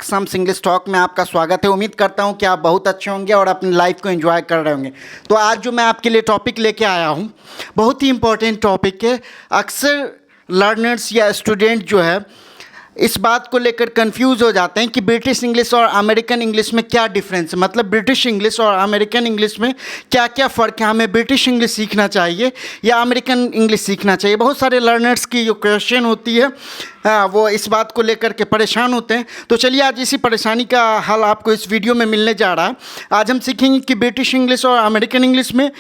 Sums English talk में आपका स्वागत है। उम्मीद करता हूं कि आप बहुत अच्छे होंगे और अपनी लाइफ को एंजॉय कर रहे होंगे। तो आज जो मैं आपके लिए टॉपिक लेके आया हूं बहुत ही इम्पोर्टेंट टॉपिक है। अक्सर लर्नर्स या स्टूडेंट जो है इस बात को लेकर कंफ्यूज हो जाते हैं कि ब्रिटिश इंग्लिश और अमेरिकन इंग्लिश में क्या डिफरेंस है, मतलब ब्रिटिश इंग्लिश और अमेरिकन इंग्लिश में क्या क्या फ़र्क है, हमें ब्रिटिश इंग्लिश सीखना चाहिए या अमेरिकन इंग्लिश सीखना चाहिए। बहुत सारे लर्नर्स की जो क्वेश्चन होती है वो इस बात को लेकर के परेशान होते हैं। तो चलिए आज इसी परेशानी का हल आपको इस वीडियो में मिलने जा रहा है। आज हम सीखेंगे कि ब्रिटिश इंग्लिश और अमेरिकन इंग्लिश में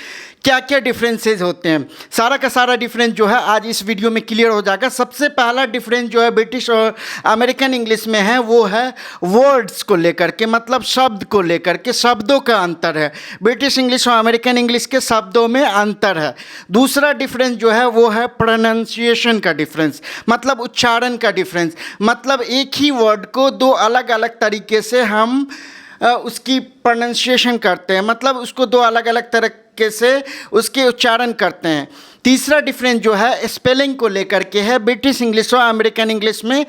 क्या क्या डिफरेंसेस होते हैं। सारा का सारा डिफरेंस जो है आज इस वीडियो में क्लियर हो जाएगा। सबसे पहला डिफरेंस जो है ब्रिटिश और अमेरिकन इंग्लिश में है वो है वर्ड्स को लेकर के, मतलब शब्द को लेकर के, शब्दों का अंतर है। ब्रिटिश इंग्लिश और अमेरिकन इंग्लिश के शब्दों में अंतर है। दूसरा डिफरेंस जो है वो है प्रोनाउंसिएशन का डिफरेंस, मतलब उच्चारण का डिफरेंस। मतलब एक ही वर्ड को दो अलग अलग तरीके से हम उसकी प्रोनाउंसिएशन करते हैं, मतलब उसको दो अलग अलग तरीके से उसके उच्चारण करते हैं। तीसरा डिफरेंस जो है स्पेलिंग को लेकर के है। ब्रिटिश इंग्लिश और अमेरिकन इंग्लिश में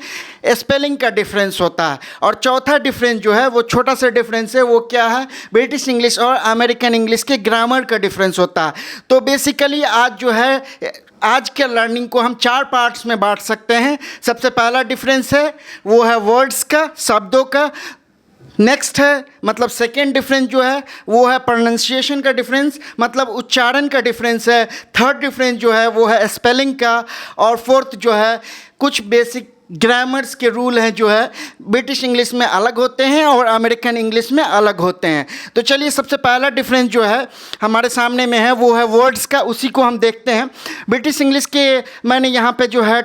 स्पेलिंग का डिफरेंस होता है। और चौथा डिफरेंस जो है वो छोटा सा डिफरेंस है, वो क्या है, ब्रिटिश इंग्लिश और अमेरिकन इंग्लिश के ग्रामर का डिफरेंस होता है। तो बेसिकली आज जो है आज के लर्निंग को हम 4 पार्ट्स में बांट सकते हैं। सबसे पहला डिफरेंस है वो है वर्ड्स का, शब्दों का। नेक्स्ट है मतलब सेकेंड डिफरेंस जो है वो है प्रोनाउंसिएशन का डिफरेंस, मतलब उच्चारण का डिफरेंस है। थर्ड डिफरेंस जो है वो है स्पेलिंग का। और फोर्थ जो है कुछ बेसिक ग्रामर्स के रूल हैं जो है ब्रिटिश इंग्लिश में अलग होते हैं और अमेरिकन इंग्लिश में अलग होते हैं। तो चलिए सबसे पहला डिफरेंस जो है हमारे सामने में है वो है वर्ड्स का, उसी को हम देखते हैं। ब्रिटिश इंग्लिश के मैंने यहाँ पे जो है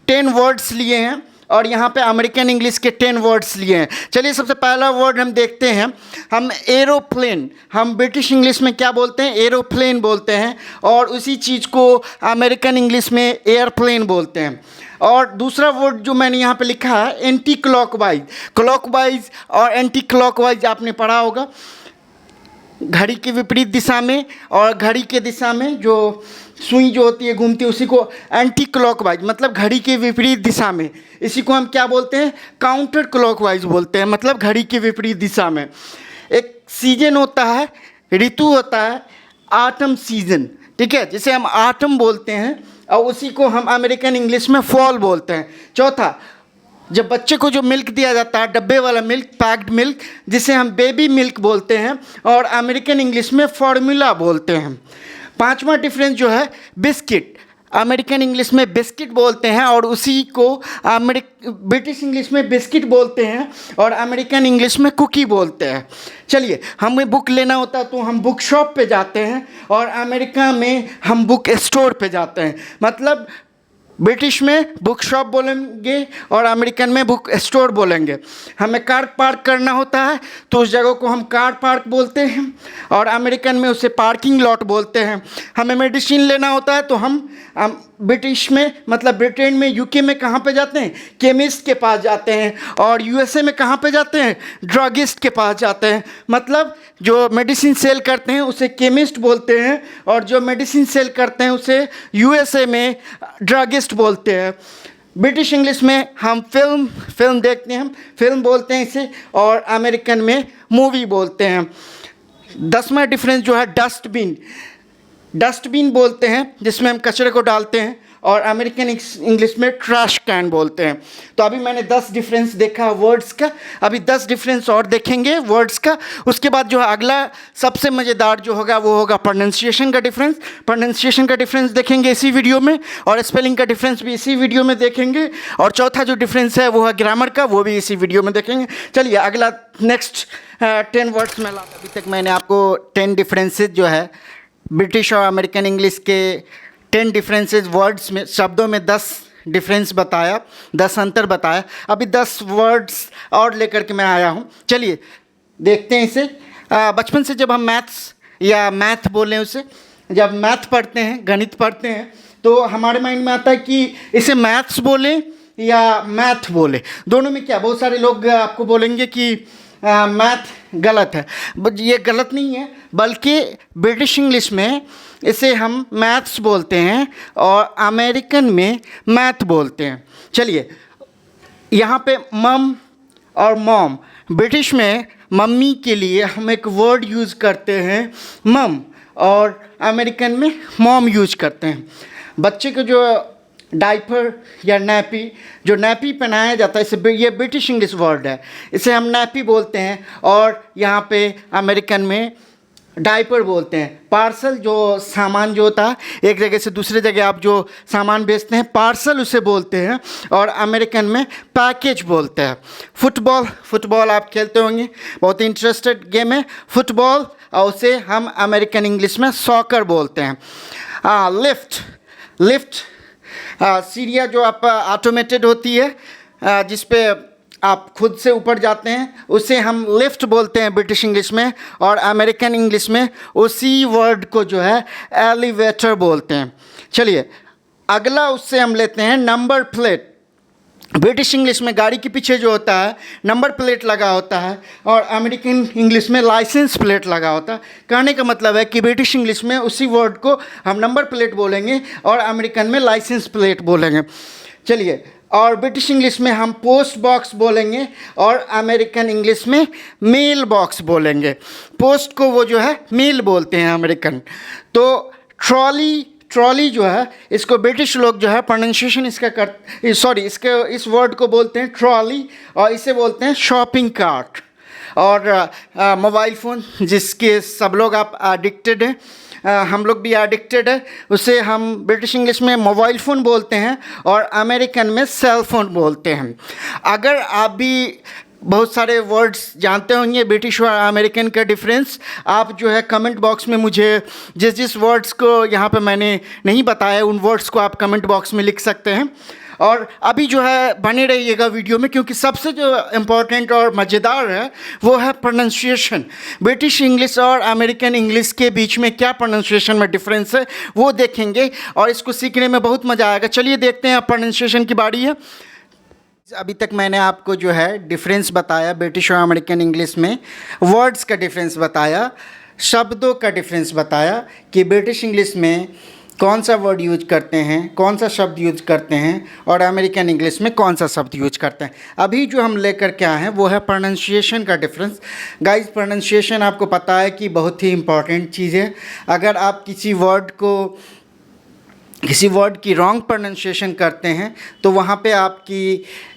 10 वर्ड्स लिए हैं और यहाँ पे अमेरिकन इंग्लिश के 10 वर्ड्स लिए हैं। चलिए सबसे पहला वर्ड हम देखते हैं। हम एरोप्लेन, हम ब्रिटिश इंग्लिश में क्या बोलते हैं, एरोप्लेन बोलते हैं, और उसी चीज़ को अमेरिकन इंग्लिश में एयरप्लेन बोलते हैं। और दूसरा वर्ड जो मैंने यहाँ पे लिखा है एंटी क्लॉकवाइज। क्लॉकवाइज और एंटी क्लॉकवाइज आपने पढ़ा होगा, घड़ी के विपरीत दिशा में और घड़ी के दिशा में जो सुई जो होती है घूमती है उसी को एंटी क्लॉकवाइज, मतलब घड़ी के विपरीत दिशा में। इसी को हम क्या बोलते हैं, काउंटर क्लॉकवाइज बोलते हैं, मतलब घड़ी के विपरीत दिशा में। एक सीजन होता है, ऋतु होता है, ऑटम सीजन, ठीक है, जिसे हम ऑटम बोलते हैं, और उसी को हम अमेरिकन इंग्लिश में फॉल बोलते हैं। चौथा, जब बच्चे को जो मिल्क दिया जाता है, डब्बे वाला मिल्क, पैक्ड मिल्क, जिसे हम बेबी मिल्क बोलते हैं और अमेरिकन इंग्लिश में फॉर्मूला बोलते हैं। पांचवा डिफरेंस जो है बिस्किट, अमेरिकन इंग्लिश में बिस्किट बोलते हैं और उसी को ब्रिटिश इंग्लिश में बिस्किट बोलते हैं और अमेरिकन इंग्लिश में कुकी बोलते हैं। चलिए हमें बुक लेना होता है तो हम बुक शॉप पे जाते हैं और अमेरिका में हम बुक स्टोर पे जाते हैं। मतलब ब्रिटिश में बुक शॉप बोलेंगे और अमेरिकन में बुक स्टोर बोलेंगे। हमें कार पार्क करना होता है तो उस जगह को हम कार पार्क बोलते हैं और अमेरिकन में उसे पार्किंग लॉट बोलते हैं। हमें मेडिसिन लेना होता है तो हम ब्रिटिश में, मतलब ब्रिटेन में, यूके में कहाँ पे जाते हैं, केमिस्ट के पास जाते हैं, और यूएसए में कहाँ पे जाते हैं, ड्रगिस्ट के पास जाते हैं। मतलब जो मेडिसिन सेल करते हैं उसे केमिस्ट बोलते हैं और जो मेडिसिन सेल करते हैं उसे यूएसए में ड्रगिस्ट बोलते हैं। ब्रिटिश इंग्लिश में हम फिल्म देखते हैं, हम फिल्म बोलते हैं इसे, और अमेरिकन में मूवी बोलते हैं। 10वां डिफरेंस जो है डस्टबिन, डस्टबिन बोलते हैं जिसमें हम कचरे को डालते हैं, और अमेरिकन इंग्लिश में ट्रैश कैन बोलते हैं। तो अभी मैंने 10 डिफरेंस देखा वर्ड्स का, अभी 10 डिफरेंस और देखेंगे वर्ड्स का। उसके बाद जो है अगला सबसे मज़ेदार जो होगा वो होगा प्रोनाउंसिएशन का डिफरेंस। प्रोनाउंसिएशन का डिफरेंस देखेंगे इसी वीडियो में, और स्पेलिंग का डिफरेंस भी इसी वीडियो में देखेंगे, और चौथा जो डिफरेंस है वो है ग्रामर का, वो भी इसी वीडियो में देखेंगे। चलिए अगला नेक्स्ट 10 वर्ड्स में लाता। अभी तक मैंने आपको 10 डिफरेंसेज जो है ब्रिटिश और अमेरिकन इंग्लिश के 10 डिफरेंसेस वर्ड्स में, शब्दों में 10 डिफरेंस बताया, 10 अंतर बताया। अभी 10 वर्ड्स और लेकर के मैं आया हूँ। चलिए देखते हैं इसे। बचपन से जब हम मैथ बोलें उसे, जब मैथ पढ़ते हैं, गणित पढ़ते हैं, तो हमारे माइंड में आता है कि इसे मैथ्स बोलें या मैथ बोले, दोनों में क्या। बहुत सारे लोग आपको बोलेंगे कि मैथ गलत है। ये गलत नहीं है, बल्कि ब्रिटिश इंग्लिश में इसे हम मैथ्स बोलते हैं और अमेरिकन में मैथ बोलते हैं। चलिए यहाँ पे मम और मॉम। ब्रिटिश में मम्मी के लिए हम एक वर्ड यूज़ करते हैं मम, और अमेरिकन में मॉम यूज करते हैं। बच्चे को जो डाइपर या नैपी, जो नैपी पहनाया जाता है, इसे ये ब्रिटिश इंग्लिश वर्ड है, इसे हम नैपी बोलते हैं, और यहाँ पे अमेरिकन में डाइपर बोलते हैं। पार्सल जो सामान जो होता है, एक जगह से दूसरे जगह आप जो सामान भेजते हैं, पार्सल उसे बोलते हैं, और अमेरिकन में पैकेज बोलते हैं। फुटबॉल आप खेलते होंगे, बहुत ही इंटरेस्टेड गेम है फुटबॉल, और उसे हम अमेरिकन इंग्लिश में सॉकर बोलते हैं। लिफ्ट सीढ़ियाँ जो आप ऑटोमेटेड होती है, जिस पे आप खुद से ऊपर जाते हैं, उसे हम लिफ्ट बोलते हैं ब्रिटिश इंग्लिश में, और अमेरिकन इंग्लिश में उसी वर्ड को जो है एलिवेटर बोलते हैं। चलिए अगला उससे हम लेते हैं नंबर प्लेट। ब्रिटिश इंग्लिश में गाड़ी के पीछे जो होता है नंबर प्लेट लगा होता है, और अमेरिकन इंग्लिश में लाइसेंस प्लेट लगा होता है। कहने का मतलब है कि ब्रिटिश इंग्लिश में उसी वर्ड को हम नंबर प्लेट बोलेंगे और अमेरिकन में लाइसेंस प्लेट बोलेंगे। चलिए, और ब्रिटिश इंग्लिश में हम पोस्ट बॉक्स बोलेंगे और अमेरिकन इंग्लिश में मेल बॉक्स बोलेंगे। पोस्ट को वो जो है मेल बोलते हैं अमेरिकन। तो ट्रॉली जो है, इसको ब्रिटिश लोग जो है प्रोनाउंसिएशन इसके इस वर्ड को बोलते हैं ट्रॉली, और इसे बोलते हैं शॉपिंग कार्ट। और मोबाइल फ़ोन जिसके सब लोग आप एडिक्टेड हैं, हम लोग भी एडिक्टेड है, उसे हम ब्रिटिश इंग्लिश में मोबाइल फ़ोन बोलते हैं और अमेरिकन में सेल फ़ोन बोलते हैं। अगर आप भी बहुत सारे वर्ड्स जानते होंगे ब्रिटिश और अमेरिकन का डिफरेंस, आप जो है कमेंट बॉक्स में मुझे जिस वर्ड्स को यहाँ पे मैंने नहीं बताया उन वर्ड्स को आप कमेंट बॉक्स में लिख सकते हैं। और अभी जो है बने रहिएगा वीडियो में, क्योंकि सबसे जो इम्पोर्टेंट और मज़ेदार है वो है प्रोनाउंसिएशन। ब्रिटिश इंग्लिश और अमेरिकन इंग्लिश के बीच में क्या प्रोनाउंसिएशन में डिफरेंस है वो देखेंगे, और इसको सीखने में बहुत मज़ा आएगा। चलिए देखते हैं, अब प्रोनाउंसिएशन की बारी है। अभी तक मैंने आपको जो है डिफरेंस बताया ब्रिटिश और अमेरिकन इंग्लिश में, वर्ड्स का डिफरेंस बताया, शब्दों का डिफरेंस बताया कि ब्रिटिश इंग्लिश में कौन सा वर्ड यूज करते हैं, कौन सा शब्द यूज करते हैं, और अमेरिकन इंग्लिश में कौन सा शब्द यूज करते हैं। अभी जो हम लेकर के आए हैं वो है प्रोनाउंसिएशन का डिफरेंस। गाइस, प्रोनाउंसिएशन आपको पता है कि बहुत ही इम्पॉर्टेंट चीज़ है। अगर आप किसी वर्ड की रॉन्ग प्रोनाउंसिएशन करते हैं तो वहाँ पे आपकी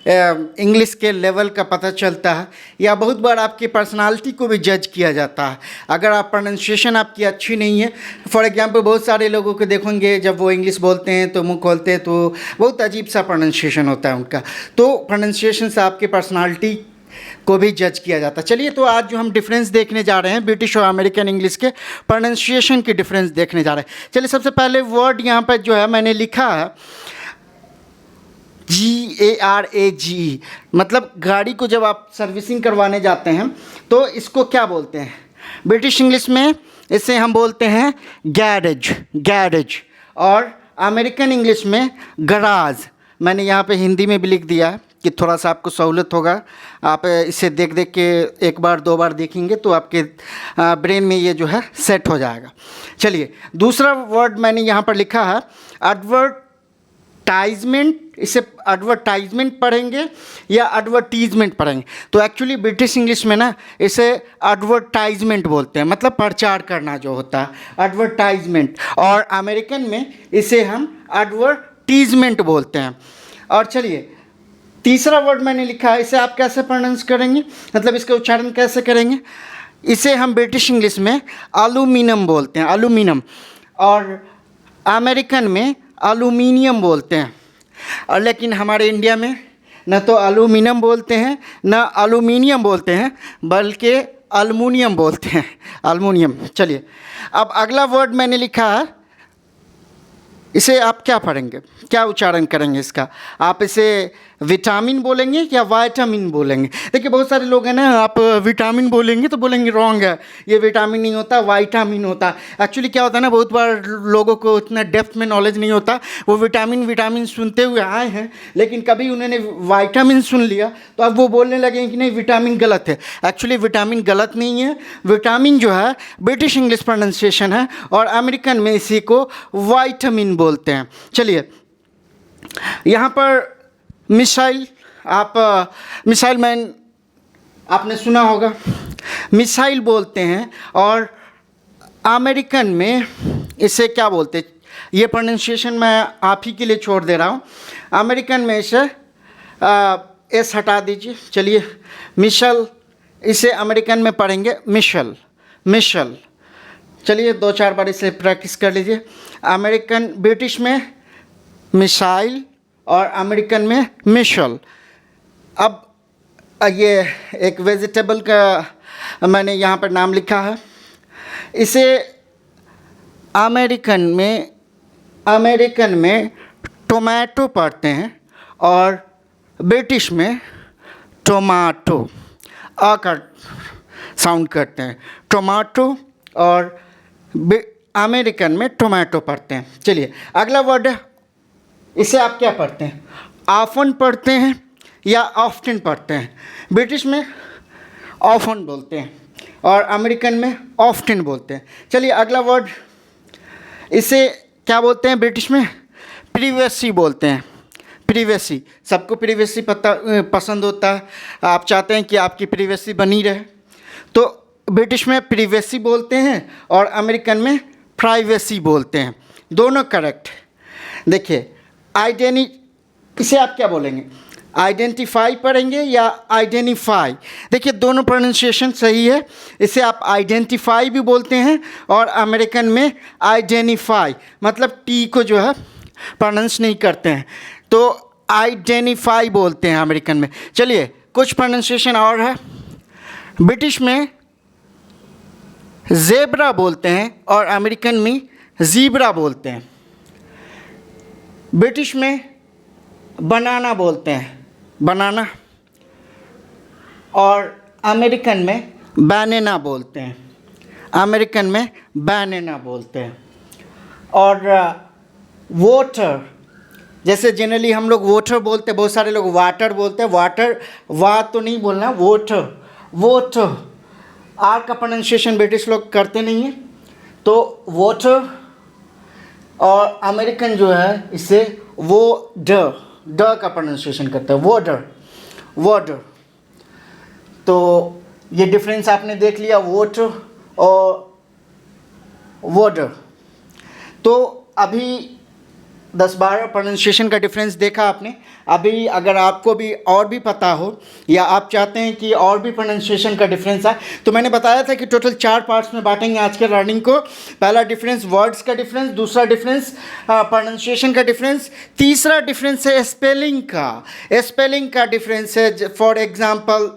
इंग्लिश के लेवल का पता चलता है, या बहुत बार आपकी पर्सनालिटी को भी जज किया जाता है। अगर आप प्रोनाउंसिएशन आपकी अच्छी नहीं है, फॉर एग्जांपल बहुत सारे लोगों को देखेंगे जब वो इंग्लिश बोलते हैं तो मुंह खोलते हैं तो बहुत अजीब सा प्रोनाउंसिएशन होता है उनका। तो प्रोनाउंसिएशन से आपकी पर्सनालिटी को भी जज किया जाता है। चलिए, तो आज जो हम डिफरेंस देखने जा रहे हैं ब्रिटिश और अमेरिकन इंग्लिश के प्रोनाउंसिएशन की डिफरेंस देखने जा रहे हैं। चलिए, सबसे पहले वर्ड यहाँ पर जो है मैंने लिखा है GARAGE, मतलब गाड़ी को जब आप सर्विसिंग करवाने जाते हैं तो इसको क्या बोलते हैं? ब्रिटिश इंग्लिश में इसे हम बोलते हैं गैरेज, और अमेरिकन इंग्लिश में गराज। मैंने यहाँ पे हिंदी में भी लिख दिया है कि थोड़ा सा आपको सहूलत होगा। आप इसे देख के एक बार दो बार देखेंगे तो आपके ब्रेन में ये जो है सेट हो जाएगा। चलिए, दूसरा वर्ड मैंने यहाँ पर लिखा है एडवर्टाइजमेंट। इसे एडवर्टाइजमेंट पढ़ेंगे या एडवर्टीजमेंट पढ़ेंगे? तो एक्चुअली ब्रिटिश इंग्लिश में ना इसे एडवर्टाइजमेंट बोलते हैं, मतलब प्रचार करना जो होता है एडवर्टाइजमेंट, और अमेरिकन में इसे हम एडवर्टीजमेंट बोलते हैं। और चलिए, तीसरा वर्ड मैंने लिखा है, इसे आप कैसे प्रोनाउंस करेंगे, मतलब इसका उच्चारण कैसे करेंगे? इसे हम ब्रिटिश इंग्लिश में एल्यूमिनियम बोलते हैं, एल्यूमिनियम, और अमेरिकन में एल्यूमिनियम बोलते हैं। और लेकिन हमारे इंडिया में न तो एल्यूमिनियम बोलते हैं न एल्यूमिनियम बोलते हैं, बल्कि अल्मुनियम बोलते हैं, अल्मुनियम। चलिए, अब अगला वर्ड मैंने लिखा है, इसे आप क्या पढ़ेंगे, क्या उच्चारण करेंगे इसका? आप इसे विटामिन बोलेंगे या वाइटामिन बोलेंगे? देखिए, बहुत सारे लोग हैं ना, आप विटामिन बोलेंगे तो बोलेंगे रॉन्ग है, ये विटामिन नहीं होता, वाइटामिन होता। एक्चुअली क्या होता है ना, बहुत बार लोगों को इतना डेप्थ में नॉलेज नहीं होता, वो विटामिन सुनते हुए आए हैं, लेकिन कभी उन्होंने वाइटामिन सुन लिया तो अब वो बोलने लगे कि नहीं विटामिन गलत है। एक्चुअली विटामिन गलत नहीं है, विटामिन जो है ब्रिटिश इंग्लिश प्रोनाउंसिएशन है, और अमेरिकन में इसी को वाइटामिन बोलते हैं। चलिए, यहाँ पर मिसाइल मैन आपने सुना होगा, मिसाइल बोलते हैं, और अमेरिकन में इसे क्या बोलते हैं, ये प्रोनाउंसिएशन मैं आप ही के लिए छोड़ दे रहा हूँ। अमेरिकन में इसे एस हटा दीजिए, चलिए मिशल, इसे अमेरिकन में पढ़ेंगे मिशल, मिशल। चलिए 2-4 बार इसे प्रैक्टिस कर लीजिए। अमेरिकन, ब्रिटिश में मिसाइल और अमेरिकन में मिशल। अब ये एक वेजिटेबल का मैंने यहाँ पर नाम लिखा है, इसे अमेरिकन में टोमेटो पढ़ते हैं और ब्रिटिश में टोमाटो, आ का साउंड करते हैं, टोमाटो, और अमेरिकन में टोमेटो पढ़ते हैं। चलिए अगला वर्ड है, इसे आप क्या पढ़ते हैं, ऑफन पढ़ते हैं या ऑफ्टन पढ़ते हैं। ब्रिटिश में ऑफन बोलते हैं और अमेरिकन में ऑफ्टन बोलते हैं। चलिए अगला वर्ड, इसे क्या बोलते हैं ब्रिटिश में, प्रीवियसली बोलते हैं। प्रीवियसली, सबको प्रीवियसली पसंद होता है, आप चाहते हैं कि आपकी प्रीवियसली बनी रहे, तो ब्रिटिश में प्रीवियसली बोलते हैं और अमेरिकन में प्राइवेसी बोलते हैं, दोनों करेक्ट। देखिए इसे आप क्या बोलेंगे, आइडेंटिफाई पढ़ेंगे या आइडेंटिफाई। देखिए दोनों प्रोनाउंसिएशन सही है, इसे आप आइडेंटिफाई भी बोलते हैं और अमेरिकन में आइडेंटिफाई, मतलब टी को जो है प्रोनाउंस नहीं करते हैं, तो आइडेंटिफाई बोलते हैं अमेरिकन में। चलिए कुछ प्रोनाउंसिएशन और है, ब्रिटिश में ज़ेब्रा बोलते हैं और अमेरिकन में ज़ीब्रा बोलते हैं। ब्रिटिश में बनाना बोलते हैं, बनाना, और अमेरिकन में बैनाना बोलते हैं, अमेरिकन में बैनाना बोलते हैं। और वाटर, जैसे जनरली हम लोग वाटर बोलते हैं, बहुत सारे लोग वाटर बोलते हैं, वाटर वा तो नहीं बोलना, वाटर, वाटर, आर का प्रोनाउंसिएशन ब्रिटिश लोग करते नहीं हैं, तो वाटर, और अमेरिकन जो है इसे वो ड का प्रोनाउंसिएशन करता है, वाटर, वाटर। तो ये डिफरेंस आपने देख लिया, वाटर और वाटर। तो अभी 10-12 प्रोनाउंसिएशन का डिफरेंस देखा आपने। अभी अगर आपको भी और भी पता हो या आप चाहते हैं कि और भी प्रोनाउंसिएशन का डिफरेंस है, तो मैंने बताया था कि टोटल 4 पार्ट्स में बांटेंगे आज के लर्निंग को। पहला डिफरेंस वर्ड्स का डिफरेंस, दूसरा डिफरेंस प्रोनाउंसिएशन का डिफरेंस, तीसरा डिफरेंस है स्पेलिंग का। स्पेलिंग का डिफरेंस है, फॉर एग्जाम्पल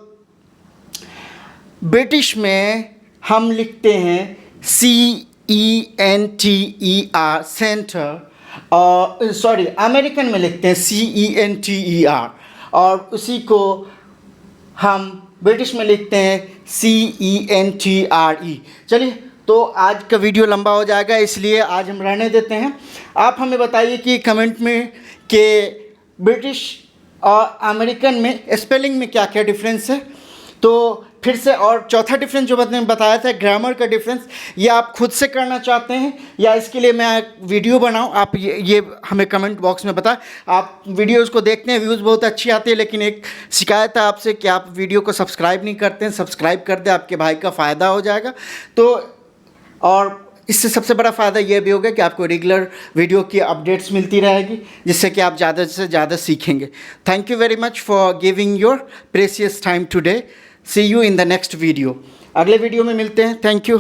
ब्रिटिश में हम लिखते हैं CENTER, सेंटर, और सॉरी अमेरिकन में लिखते हैं CENTER, और उसी को हम ब्रिटिश में लिखते हैं CENTRE। चलिए तो आज का वीडियो लंबा हो जाएगा, इसलिए आज हम रहने देते हैं। आप हमें बताइए कि कमेंट में कि ब्रिटिश और अमेरिकन में स्पेलिंग में क्या क्या डिफरेंस है। तो फिर से, और चौथा डिफरेंस जो मैंने बताया था ग्रामर का डिफरेंस, ये आप खुद से करना चाहते हैं या इसके लिए मैं वीडियो बनाऊं, आप ये हमें कमेंट बॉक्स में बताएं। आप वीडियोस को देखते हैं, व्यूज़ बहुत अच्छी आती है, लेकिन एक शिकायत है आपसे कि आप वीडियो को सब्सक्राइब नहीं करते हैं। सब्सक्राइब कर दें, आपके भाई का फ़ायदा हो जाएगा। तो और इससे सबसे बड़ा फ़ायदा ये भी होगा कि आपको रेगुलर वीडियो की अपडेट्स मिलती रहेगी, जिससे कि आप ज़्यादा से ज़्यादा सीखेंगे। Thank you very much for giving your precious time today. See you in the next video. अगले वीडियो में मिलते हैं। Thank you.